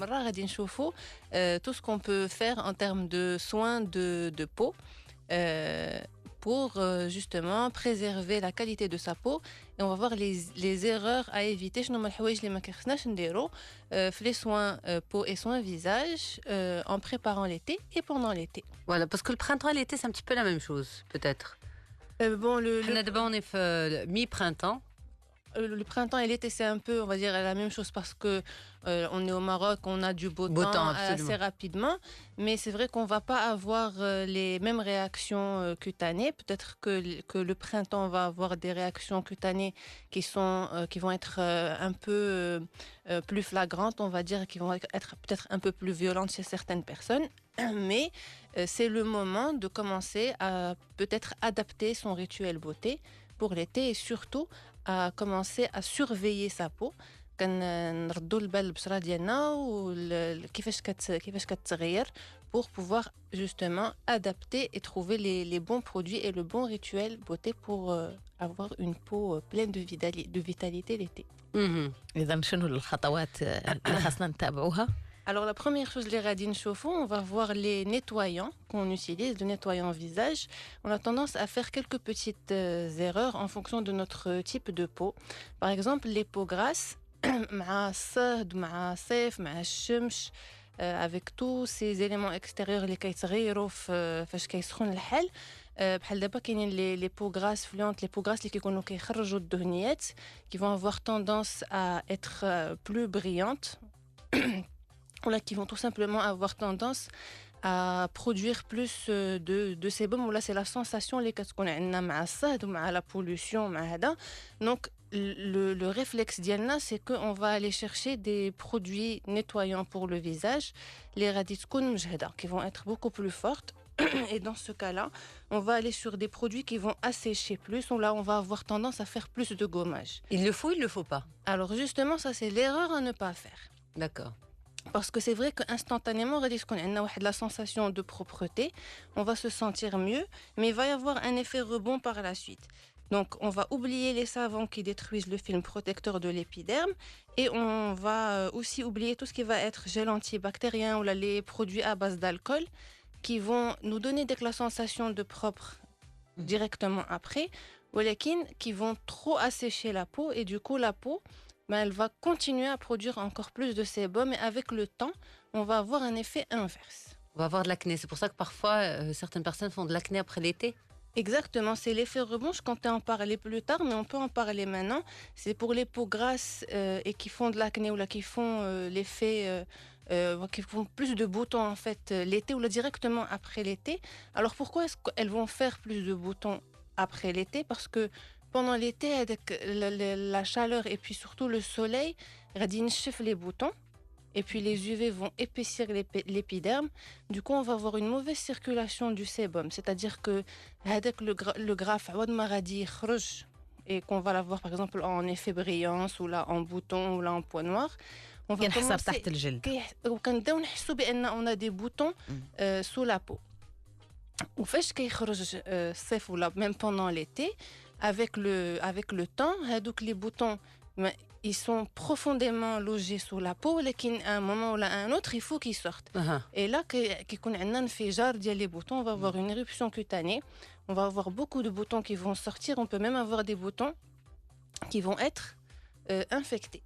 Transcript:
مرة غادي نشوفوا tout ce qu'on peut faire en termes de soins de peau euh, pour justement préserver la qualité de sa peau et on va voir les erreurs à éviter شنو هما الحوايج اللي ما كيخصناش نديرو في les soins peau et soins visage en préparant l'été et pendant l'été. Voilà, parce que le printemps et l'été, c'est un petit peu la même chose, peut-être. Bon, D'abord, on est mi-printemps. Le printemps et l'été, c'est un peu, on va dire, la même chose parce que on est au Maroc, on a du beau temps assez rapidement, mais c'est vrai qu'on va pas avoir les mêmes réactions cutanées. Peut-être que le printemps on va avoir des réactions cutanées qui vont être un peu plus flagrantes, on va dire, qui vont être peut-être un peu plus violentes chez certaines personnes. Mais c'est le moment de commencer à peut-être adapter son rituel beauté pour l'été et surtout à commencer à surveiller sa peau. كنردوا البال البشره ديالنا وكيفاش كتغير pour pouvoir justement adapter et trouver les bons produits et le bon rituel beauté pour avoir une peau pleine de vitalité l'été. إذا شنو الخطوات اللي خاصنا نتابعوها؟ Alors la première chose, les radines chauffants, on va voir les nettoyants qu'on utilise, le nettoyant visage. On a tendance à faire quelques petites erreurs en fonction de notre type de peau. Par exemple, les peaux grasses, مع الصهد مع الصيف مع الشمس avec tous ces éléments extérieurs اللي كيتغيروا فاش كيسخن الحال بحال دابا كاينين les peaux grasses fluentes, les peaux grasses اللي كيكونوا كيخرجوا الدهنيات qui vont avoir tendance à être plus brillantes ou là qui vont tout simplement avoir tendance à produire plus de sébum. Ou là c'est la sensation اللي كتكون عندنا مع الصهد ومع la pollution مع هذا. Donc le réflexe ديالنا c'est que on va aller chercher des produits nettoyants pour le visage, les radis تكون مجهدة qui vont être beaucoup plus fortes. Et dans ce cas-là, on va aller sur des produits qui vont assécher plus. Ou là, on va avoir tendance à faire plus de gommage. Il le faut pas? Alors justement, ça c'est l'erreur à ne pas faire. D'accord. Parce que c'est vrai qu'instantanément, on a la sensation de propreté, on va se sentir mieux, mais il va y avoir un effet rebond par la suite. Donc, on va oublier les savons qui détruisent le film protecteur de l'épiderme et on va aussi oublier tout ce qui va être gel antibactérien ou là, les produits à base d'alcool qui vont nous donner la sensation de propre directement après, ou qui vont trop assécher la peau et du coup, la peau, elle va continuer à produire encore plus de sébum et avec le temps, on va avoir un effet inverse. On va avoir de l'acné. C'est pour ça que parfois, certaines personnes font de l'acné après l'été. Exactement, c'est l'effet rebond. Je comptais en parler plus tard, mais on peut en parler maintenant. C'est pour les peaux grasses et qui font de l'acné ou là qui font l'effet, qui font plus de boutons en fait l'été ou là directement après l'été. Alors pourquoi est-ce qu'elles vont faire plus de boutons après l'été? Parce que pendant l'été, avec la chaleur et puis surtout le soleil, غادي ينشف les boutons. Et puis les UV vont épaissir l'épiderme. Du coup, on va avoir une mauvaise circulation du sébum. C'est-à-dire que le graphe et qu'on va l'avoir par exemple en effet brillance ou là en bouton ou là en point noir. On va commencer. On a des boutons sous la peau. Ou فاش كيخرج الصيف ولا même pendant l'été avec le temps هذوك les boutons ils sont profondément logés sous la peau لكن à un moment ou à un autre il faut qu'ils sortent. Et là كيكون عندنا انفجار ديال les boutons, on va avoir une éruption cutanée, on va avoir beaucoup de boutons qui vont sortir, on peut même avoir des boutons qui vont être infectés.